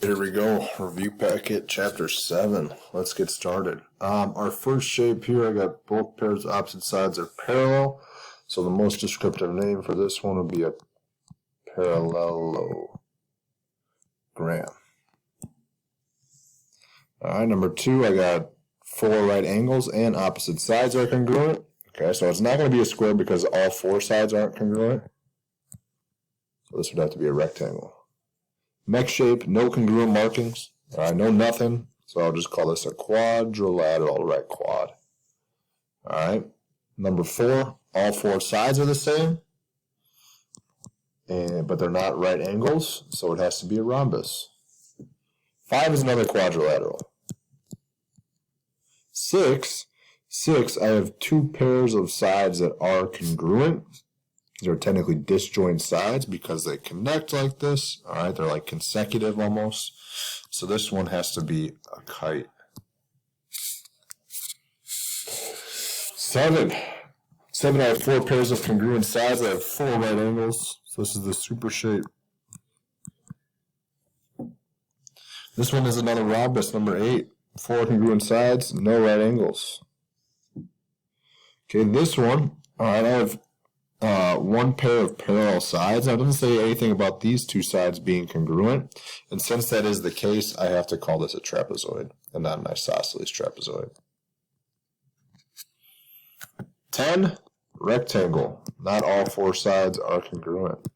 Here we go. Review packet, chapter 7. Let's get started. Our first shape here, I got both pairs of opposite sides are parallel. So the most descriptive name for this one would be a parallelogram. Alright, number 2, I got 4 right angles and opposite sides are congruent. Okay, so it's not going to be a square because all 4 sides aren't congruent. So this would have to be a rectangle. Next shape, no congruent markings. I know nothing, so I'll just call this a quadrilateral, right quad. Alright, number 4, all 4 sides are the same, but they're not right angles, so it has to be a rhombus. 5 is another quadrilateral. 6, I have 2 pairs of sides that are congruent. These are technically disjoint sides because they connect like this. Alright, they're like consecutive almost. So this one has to be a kite. 7, I have 4 pairs of congruent sides. I have 4 right angles. So this is the super shape. This one is another rhombus, number 8. 4 congruent sides, no right angles. Okay, this one, alright, I have 1 pair of parallel sides. Now, it doesn't say anything about these 2 sides being congruent. And since that is the case, I have to call this a trapezoid and not an isosceles trapezoid. 10, rectangle. Not all 4 sides are congruent.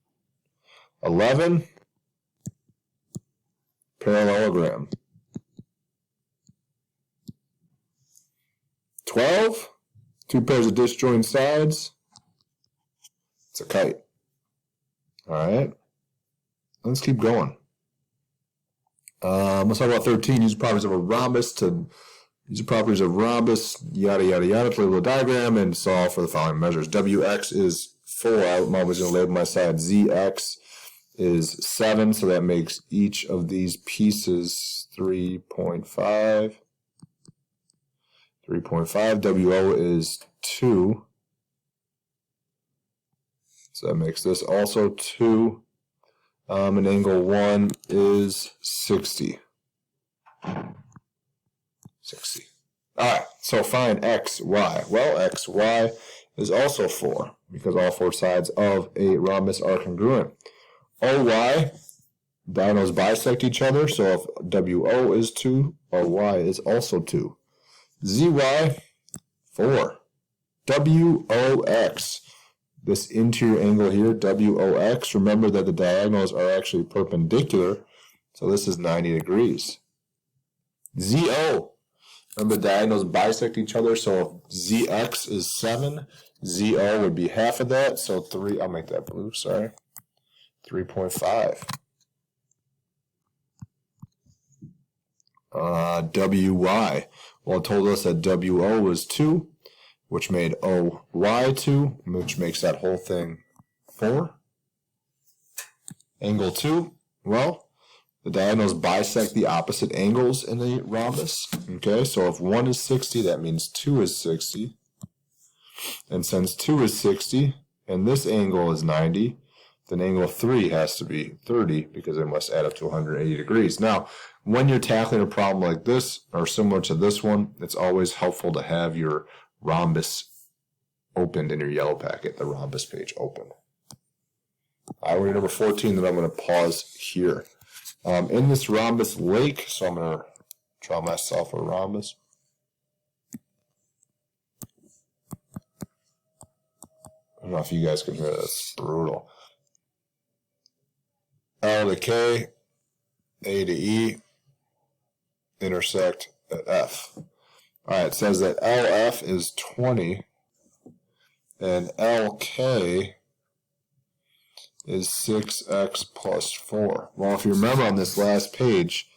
11, parallelogram. 12, 2 pairs of disjoint sides. It's a kite. Alright. Let's keep going. Let's talk about 13. Use properties of a rhombus yada yada yada to label a diagram and solve for the following measures. WX is 4. I'm always going to label my side. ZX is 7, so that makes each of these pieces 3.5. 3.5. WO is 2. So that makes this also 2. And angle 1 is 60. 60. Alright, so find x, y. Well, x, y is also 4 because all 4 sides of a rhombus are congruent. OY, diagonals bisect each other, so if WO is 2, OY is also 2. ZY, 4. WOX, this interior angle here, WOX, remember that the diagonals are actually perpendicular, so this is 90 degrees. ZO, remember the diagonals bisect each other, so if ZX is 7, ZO would be half of that, so 3, I'll make that blue, sorry, 3.5. WY, well, it told us that WO was 2, which made OY 2, which makes that whole thing 4. Angle 2, well, the diagonals bisect the opposite angles in the rhombus. Okay, so if 1 is 60, that means 2 is 60. And since 2 is 60, and this angle is 90, then angle 3 has to be 30 because it must add up to 180 degrees. Now, when you're tackling a problem like this, or similar to this one, it's always helpful to have your rhombus opened in your yellow packet, the rhombus page open. We're at number 14, then I'm going to pause here. In this rhombus lake, so I'm going to draw myself a rhombus. I don't know if you guys can hear this. It's brutal. L to K, A to E, intersect at F. Alright, it says that LF is 20 and LK is 6x plus 4. Well, if you remember on this last page,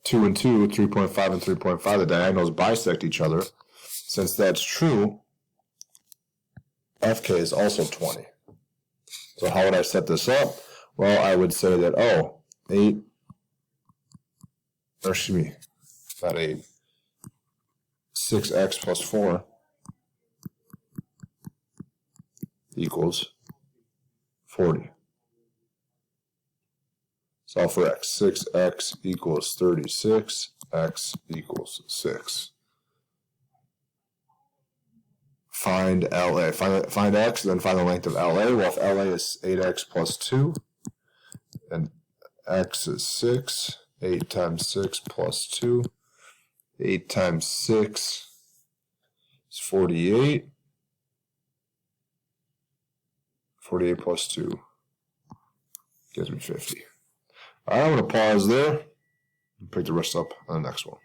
2 and 2, 3.5 and 3.5, the diagonals bisect each other. Since that's true, FK is also 20. So how would I set this up? Well, I would say that, 8, or excuse me, not 8, 6x plus 4 equals 40. Solve for x. 6x equals 36. X equals 6. Find LA. Find x, then find the length of LA. Well, if LA is 8x plus 2, and x is 6, 8 times 6 plus 2, 8 times 6 is 48. 48 plus 2 gives me 50. All right, I'm going to pause there and pick the rest up on the next one.